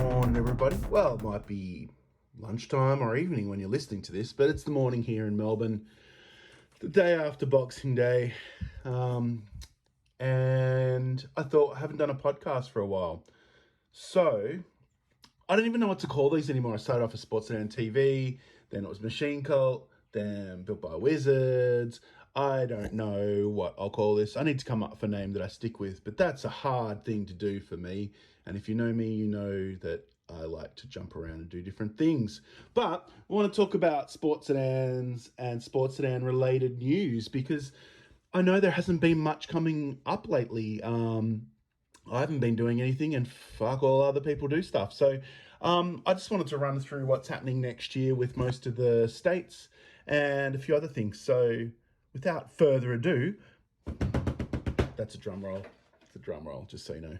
morning, everybody. Well, it might be lunchtime or evening when you're listening to this, but it's the morning here in Melbourne, the day after Boxing Day. And I thought I haven't done a podcast for a while. So I don't even know what to call these anymore. I started off as Sports and TV, then it was Machine Cult, then Built by Wizards. I don't know what I'll call this. I need to come up with a name that I stick with, but that's a hard thing to do for me. And if you know me, you know that I like to jump around and do different things. But I want to talk about sports sedans and sports sedan related news because I know there hasn't been much coming up lately. I haven't been doing anything, and fuck all other people do stuff. So I just wanted to run through what's happening next year with most of the states and a few other things. So without further ado, that's a drum roll. It's a drum roll, just so you know.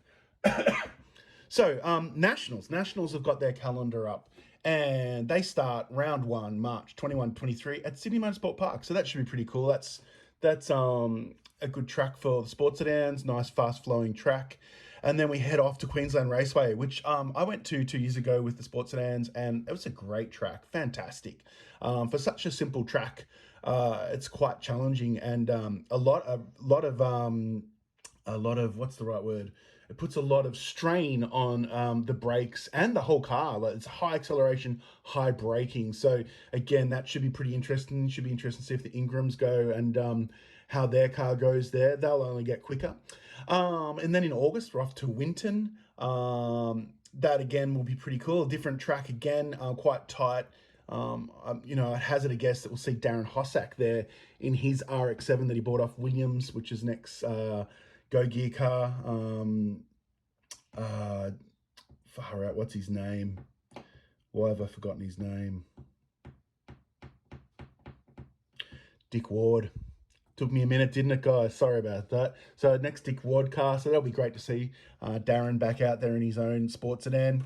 So Nationals have got their calendar up, and they start round 1, March 21-23 at Sydney Motorsport Park. So that should be pretty cool. That's a good track for the sports sedans, nice fast flowing track. And then we head off to Queensland Raceway, which I went to 2 years ago with the sports sedans, and it was a great track, fantastic. For such a simple track, it's quite challenging, and a lot of what's the right word? It puts a lot of strain on the brakes and the whole car. It's high acceleration, high braking. So again, that should be pretty interesting. Should be interesting to see if the Ingrams go and how their car goes there. They'll only get quicker. And then in August, we're off to Winton. That again will be pretty cool. A different track again, quite tight. I'd hazard a guess that we'll see Darren Hossack there in his RX-7 that he bought off Williams, which is next Go Gear car. Far out, what's his name? Why have I forgotten his name? Dick Ward. Took me a minute, didn't it, guys? Sorry about that. So next Dick Ward car, so that'll be great to see Darren back out there in his own sports sedan.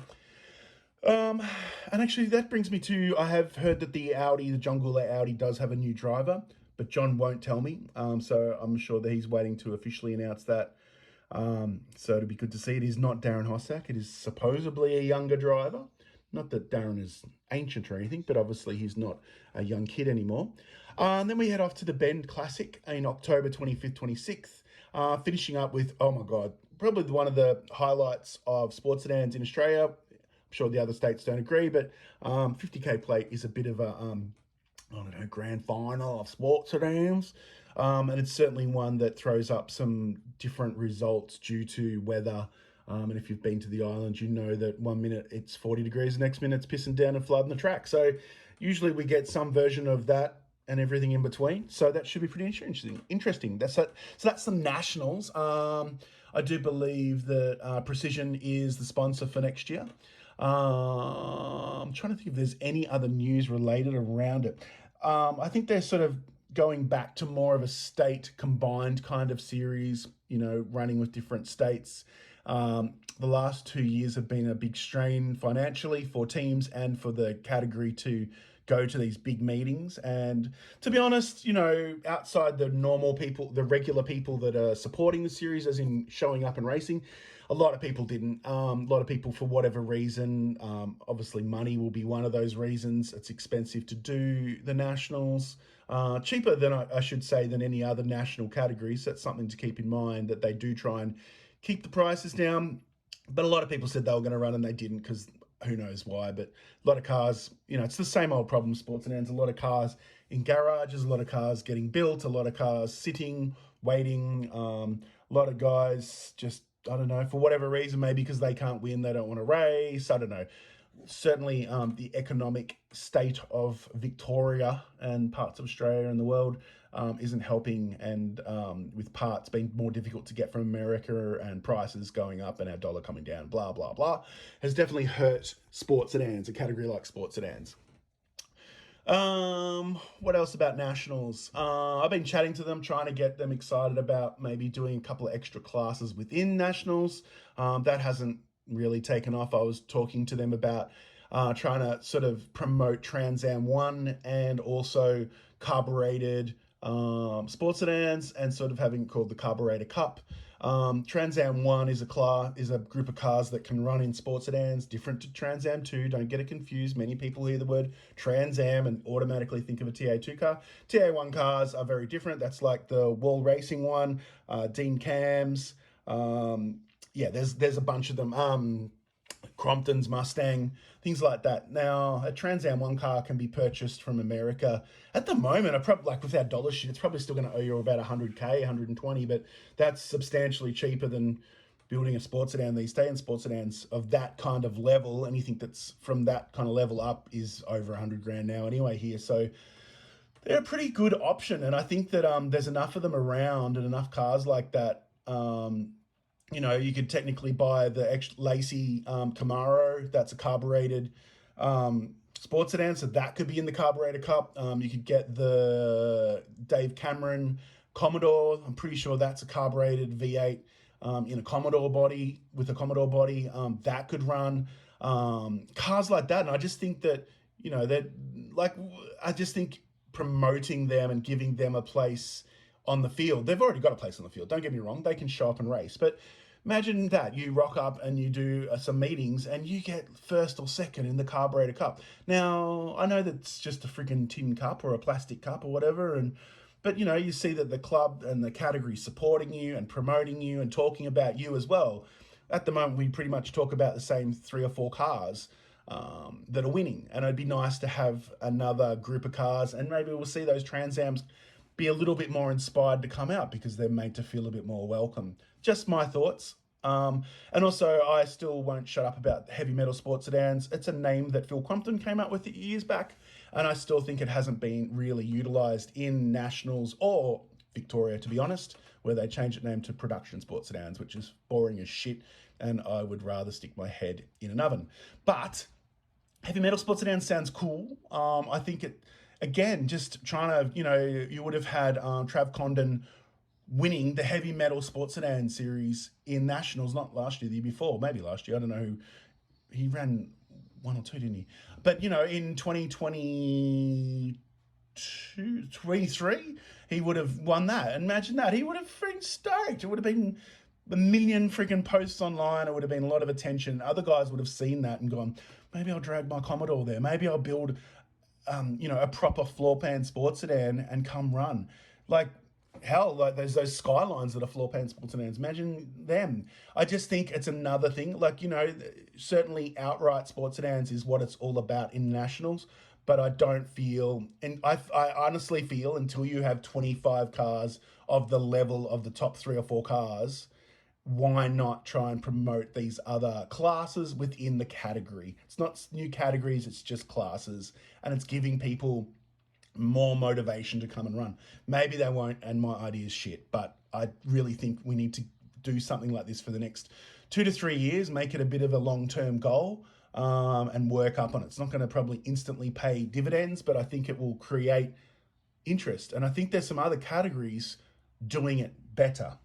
And actually that brings me to, I have heard that the John Goulet Audi does have a new driver, but John won't tell me. So I'm sure that he's waiting to officially announce that. So it'll be good to see. It is not Darren Hossack. It is supposedly a younger driver. Not that Darren is ancient or anything, but obviously he's not a young kid anymore. And then we head off to the Bend Classic in October 25th, 26th, finishing up with, oh my God, probably one of the highlights of sports sedans in Australia. I'm sure the other states don't agree, but 50K plate is a bit of a, grand final of sports sedans. And it's certainly one that throws up some different results due to weather. And if you've been to the island, you know that 1 minute it's 40 degrees, the next minute it's pissing down and flooding the track. So usually we get some version of that and everything in between. So that should be pretty interesting. So that's the Nationals. I do believe that Precision is the sponsor for next year. I'm trying to think if there's any other news related around it. I think they're sort of going back to more of a state combined kind of series, running with different states. The last 2 years have been a big strain financially for teams and for the category to go to these big meetings. And to be honest, outside the normal people, the regular people that are supporting the series, as in showing up and racing, a lot of people didn't. A lot of people, for whatever reason, obviously money will be one of those reasons. It's expensive to do the Nationals. Cheaper than, I should say, than any other national categories. That's something to keep in mind, that they do try and keep the prices down. But a lot of people said they were going to run and they didn't, because who knows why. But a lot of cars, it's the same old problem, sports and ends. A lot of cars in garages, a lot of cars getting built, a lot of cars sitting, waiting. A lot of guys just, I don't know, for whatever reason, maybe because they can't win, they don't want to race. I don't know. Certainly the economic state of Victoria and parts of Australia and the world isn't helping, and with parts being more difficult to get from America and prices going up and our dollar coming down, blah, blah, blah, has definitely hurt sports sedans, a category like sports sedans. What else about Nationals? I've been chatting to them, trying to get them excited about maybe doing a couple of extra classes within Nationals. That hasn't really taken off. I was talking to them about trying to sort of promote Trans Am 1 and also carbureted sports sedans, and sort of having it called the Carburetor Cup. Trans Am 1 is a group of cars that can run in sports sedans, different to Trans Am 2. Don't get it confused. Many people hear the word Trans Am and automatically think of a TA2 car. TA1 cars are very different. That's like the Wall Racing one, Dean Cams. There's a bunch of them. Crompton's Mustang, things like that. Now, a Trans Am 1 car can be purchased from America. At the moment, I probably, like with our dollar shit, it's probably still going to owe you about 100K, 120, but that's substantially cheaper than building a sports sedan these days. And sports sedans of that kind of level, anything that's from that kind of level up is over 100 grand now anyway here. So they're a pretty good option. And I think that there's enough of them around and enough cars like that. You could technically buy the Lacey Camaro. That's a carbureted sports sedan, so that could be in the carburetor cup. You could get the Dave Cameron Commodore. I'm pretty sure that's a carbureted V8 in a Commodore body, with a Commodore body. That could run cars like that. And I just think that, I just think promoting them and giving them a place on the field. They've already got a place on the field. Don't get me wrong. They can show up and race. But imagine that. You rock up and you do some meetings and you get first or second in the carburetor cup. Now, I know that's just a freaking tin cup or a plastic cup or whatever. But, you see that the club and the category supporting you and promoting you and talking about you as well. At the moment, we pretty much talk about the same 3 or 4 cars that are winning. And it'd be nice to have another group of cars. And maybe we'll see those Trans Ams be a little bit more inspired to come out because they're made to feel a bit more welcome. Just my thoughts. And also, I still won't shut up about heavy metal sports sedans. It's a name that Phil Crompton came up with years back, and I still think it hasn't been really utilised in Nationals or Victoria, to be honest, where they changed its name to Production Sports Sedans, which is boring as shit, and I would rather stick my head in an oven. But heavy metal sports sedan sounds cool. I think it... Again, just trying to, you would have had Trav Condon winning the heavy metal sports sedan series in Nationals, not last year, the year before, maybe last year. I don't know who. He ran 1 or 2, didn't he? But, in 2023, he would have won that. Imagine that. He would have freaking stoked. It would have been a million freaking posts online. It would have been a lot of attention. Other guys would have seen that and gone, maybe I'll drag my Commodore there. Maybe I'll build a proper floor pan sports sedan and come run. Like, hell, like there's those Skylines that are floor pan sports sedans. Imagine them. I just think it's another thing. Like, certainly outright sports sedans is what it's all about in Nationals, but I don't feel, and I honestly feel until you have 25 cars of the level of the top 3 or 4 cars, why not try and promote these other classes within the category? It's not new categories, it's just classes, and it's giving people more motivation to come and run. Maybe they won't, and my idea is shit, but I really think we need to do something like this for the next 2 to 3 years, make it a bit of a long-term goal, and work up on it. It's not going to probably instantly pay dividends, but I think it will create interest. And I think there's some other categories doing it better.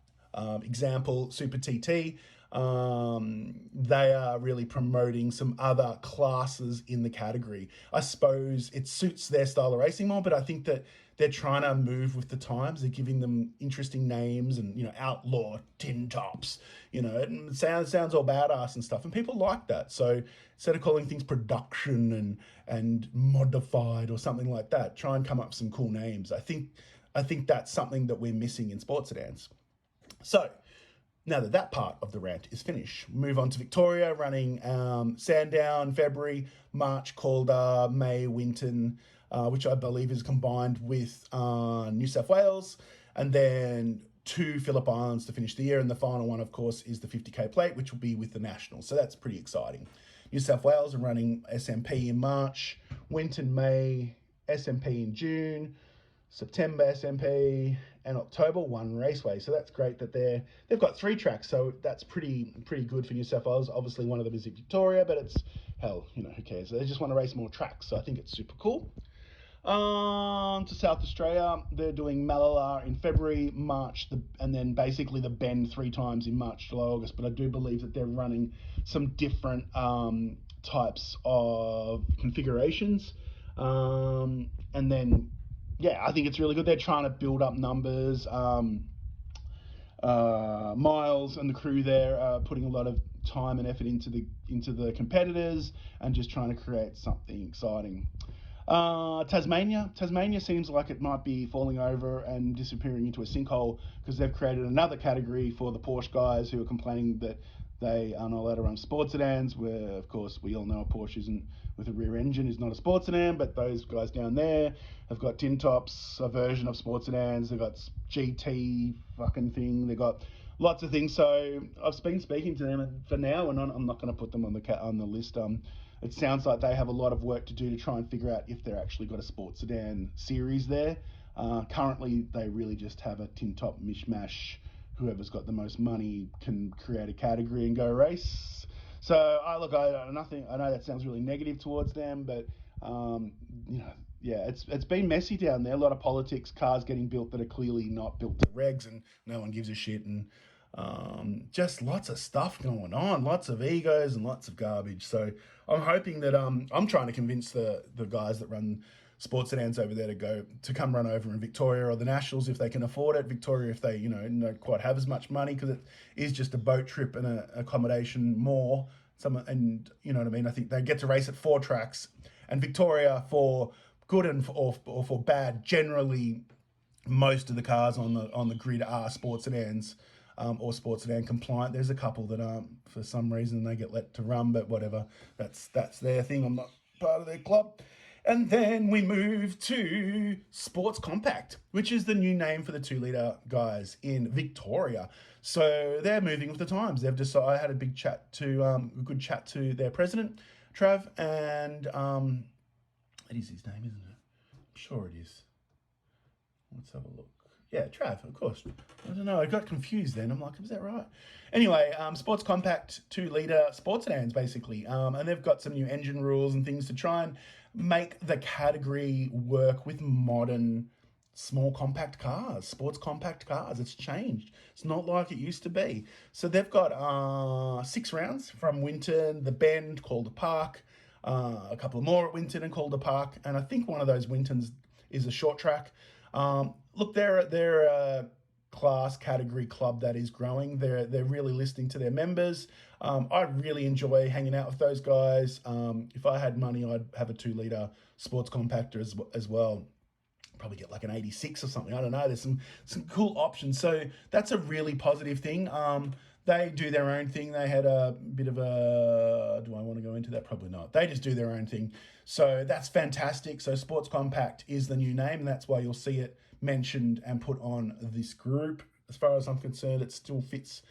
Example, Super TT, they are really promoting some other classes in the category. I suppose it suits their style of racing more, but I think that they're trying to move with the times. They're giving them interesting names and, Outlaw, Tin Tops, it sounds all badass and stuff. And people like that. So instead of calling things production and modified or something like that, try and come up with some cool names. I think that's something that we're missing in sports sedans. So, now that part of the rant is finished, move on to Victoria, running Sandown, February, March, Calder, May, Winton, which I believe is combined with New South Wales, and then 2 Phillip Islands to finish the year, and the final one, of course, is the 50K plate, which will be with the Nationals, so that's pretty exciting. New South Wales are running SMP in March, Winton, May, SMP in June, September SMP, and October 1 Raceway. So that's great that they've got 3 tracks, so that's pretty good for New South Wales. Obviously one of them is in Victoria, but it's, hell, who cares? They just want to race more tracks, so I think it's super cool. To South Australia, they're doing Malala in February, March, and then basically the Bend 3 times in March, July, August, but I do believe that they're running some different types of configurations, and then I think it's really good. They're trying to build up numbers. Miles and the crew there are putting a lot of time and effort into the competitors and just trying to create something exciting. Tasmania seems like it might be falling over and disappearing into a sinkhole because they've created another category for the Porsche guys who are complaining that they are not allowed to run sports sedans, where of course we all know a Porsche isn't with a rear engine is not a sports sedan, but those guys down there have got tin tops, a version of sports sedans. They've got GT fucking thing. They've got lots of things. So I've been speaking to them, and for now, and I'm not going to put them on the list. It sounds like they have a lot of work to do to try and figure out if they're actually got a sports sedan series there. Currently, they really just have a tin top mishmash. Whoever's got the most money can create a category and go race. So I know that sounds really negative towards them, but it's been messy down there. A lot of politics, cars getting built that are clearly not built to regs, and no one gives a shit, and just lots of stuff going on, lots of egos and lots of garbage. So I'm hoping that I'm trying to convince the guys that run sports sedans over there to come run over in Victoria or the Nationals if they can afford it. Victoria if they don't quite have as much money, because it is just a boat trip and an accommodation more. And you know what I mean. I think they get to race at 4 tracks, and Victoria, for good or for bad, generally most of the cars on the grid are sports sedans. Or sports sedan compliant. There's a couple that aren't for some reason. They get let to run, but whatever. That's their thing. I'm not part of their club. And then we move to Sports Compact, which is the new name for the 2-litre guys in Victoria. So they're moving with the times. They've decided. I had a good chat to their president, Trav, and it is his name, isn't it? I'm sure it is. Let's have a look. Yeah, Trav, of course. I don't know. I got confused then. I'm like, is that right? Anyway, Sports Compact 2-litre sports sedans, basically. And they've got some new engine rules and things to try and make the category work with modern small compact cars, sports compact cars. It's changed. It's not like it used to be. So they've got 6 rounds from Winton, the Bend, Calder Park, a couple more at Winton and Calder Park. And I think one of those Wintons is a short track. Look, they're a class category club that is growing. They're really listening to their members. I really enjoy hanging out with those guys. If I had money, I'd have a 2-litre sports compactor as well. Probably get like an 86 or something. I don't know. There's some cool options. So that's a really positive thing. They do their own thing. They had a bit of a... Do I want to go into that? Probably not. They just do their own thing. So that's fantastic. So Sports Compact is the new name, and that's why you'll see it mentioned and put on this group. As far as I'm concerned, it still fits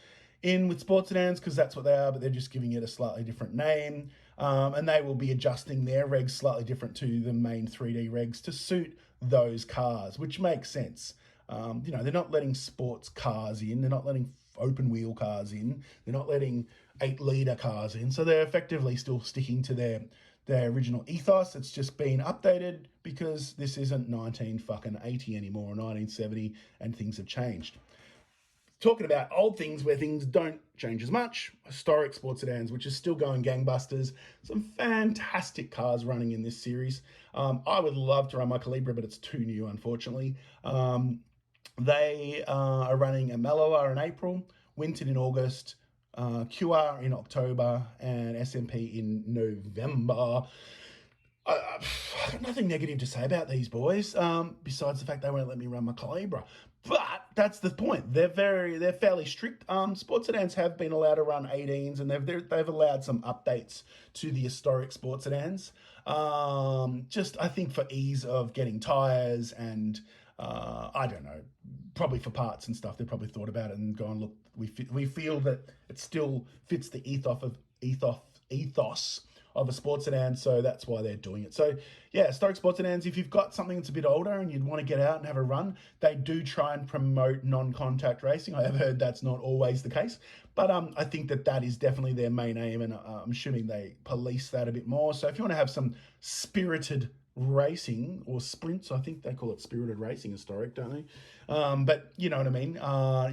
in with sports sedans because that's what they are, but they're just giving it a slightly different name. And they will be adjusting their regs slightly different to the main 3D regs to suit those cars, which makes sense. They're not letting sports cars in. They're not letting open wheel cars in. They're not letting 8-litre cars in. So they're effectively still sticking to their original ethos. It's just been updated because this isn't 1980 anymore, or 1970, and things have changed. Talking about old things where things don't change as much, historic sports sedans, which is still going gangbusters. Some fantastic cars running in this series. I would love to run my Calibra, but it's too new, unfortunately. They are running a Maloa in April, Winton in August, QR in October, and SMP in November. I've got nothing negative to say about these boys, besides the fact they won't let me run my Calibra. But that's the point. They're fairly strict. Sports sedans have been allowed to run 18s, and they've allowed some updates to the historic sports sedans. Just I think for ease of getting tires and I don't know, probably for parts and stuff. They probably thought about it and gone, look, we feel that it still fits the ethos of a sports sedan, so that's why they're doing it. So yeah, historic sports sedans, if you've got something that's a bit older and you'd want to get out and have a run, they do try and promote non-contact racing. I have heard that's not always the case, but I think that is definitely their main aim, and I'm assuming they police that a bit more. So if you want to have some spirited racing or sprints, I think they call it spirited racing historic, don't they? But you know what I mean.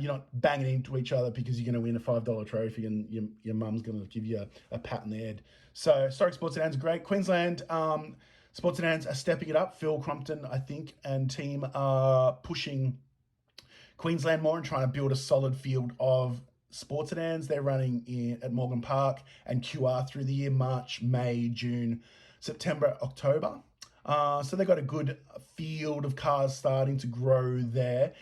You're not banging into each other because you're going to win a $5 trophy and your mum's going to give you a pat in the head. So historic sports sedans are great. Queensland sports sedans are stepping it up. Phil Crompton, I think, and team are pushing Queensland more and trying to build a solid field of sports sedans. They're running at Morgan Park and QR through the year, March, May, June, September, October. So they've got a good field of cars starting to grow there.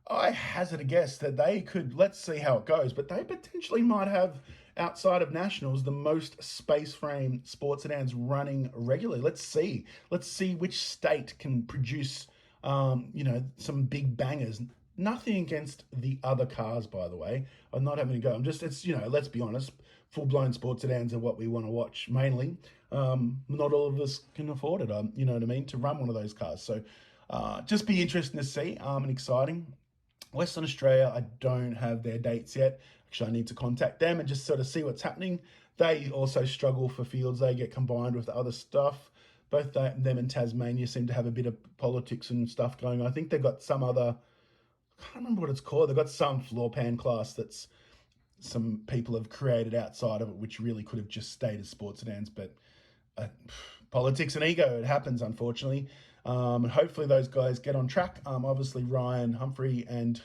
I hazard a guess that they could, let's see how it goes, but they potentially might have, outside of nationals, the most space frame sports sedans running regularly. Let's see. Let's see which state can produce, some big bangers. Nothing against the other cars, by the way. I'm not having to go. Let's be honest, full-blown sports sedans are what we want to watch mainly. Not all of us can afford it, you know what I mean, to run one of those cars. So just be interesting to see and exciting. Western Australia, I don't have their dates yet. Actually, I need to contact them and just sort of see what's happening. They also struggle for fields. They get combined with other stuff. Both them and Tasmania seem to have a bit of politics and stuff going on. I think they've got some other, I can't remember what it's called. They've got some floor pan class that's some people have created outside of it, which really could have just stayed as sports sedans. But politics and ego, it happens, unfortunately. And hopefully those guys get on track. Obviously, Ryan Humphrey and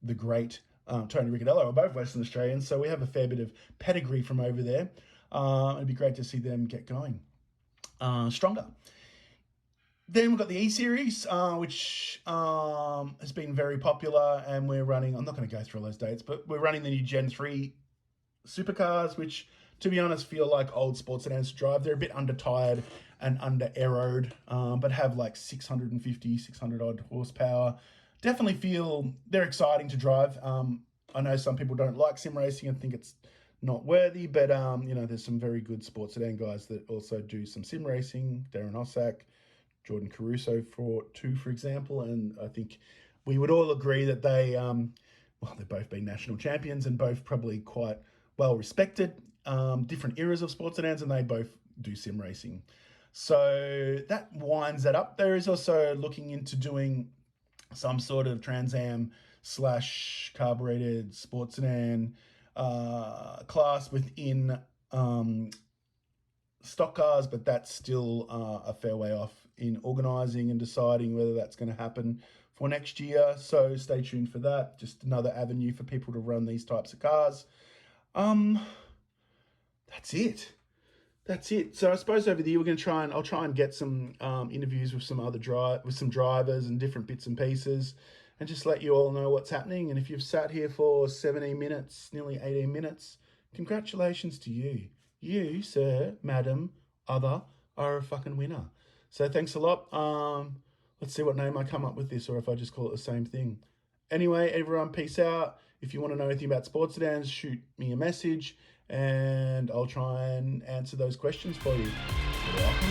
the great Tony Ricciardello are both Western Australians, so we have a fair bit of pedigree from over there. It'd be great to see them get going stronger. Then we've got the E-Series, which has been very popular, and we're running, I'm not going to go through all those dates, but we're running the new Gen 3 supercars, which, to be honest, feel like old sports sedans to drive. They're a bit under-tired and under-aeroed, but have like 600 odd horsepower. Definitely feel they're exciting to drive. I know some people don't like sim racing and think it's not worthy, but there's some very good sports sedan guys that also do some sim racing. Darren Ossack, Jordan Caruso for example, and I think we would all agree that they've both been national champions and both probably quite well respected. Different eras of sports sedans, and they both do sim racing. So that winds that up. There is also looking into doing some sort of Trans Am / carbureted sports sedan class within stock cars, but that's still a fair way off in organising and deciding whether that's going to happen for next year. So stay tuned for that. Just another avenue for people to run these types of cars. That's it. So I suppose over the year I'll try and get some interviews with some drivers and different bits and pieces, and just let you all know what's happening. And if you've sat here for 17 minutes, nearly 18 minutes, congratulations to you. You, sir, madam, other, are a fucking winner. So thanks a lot. Let's see what name I come up with this, or if I just call it the same thing. Anyway, everyone, peace out. If you want to know anything about sports sedans, shoot me a message, and I'll try and answer those questions for you. You're welcome.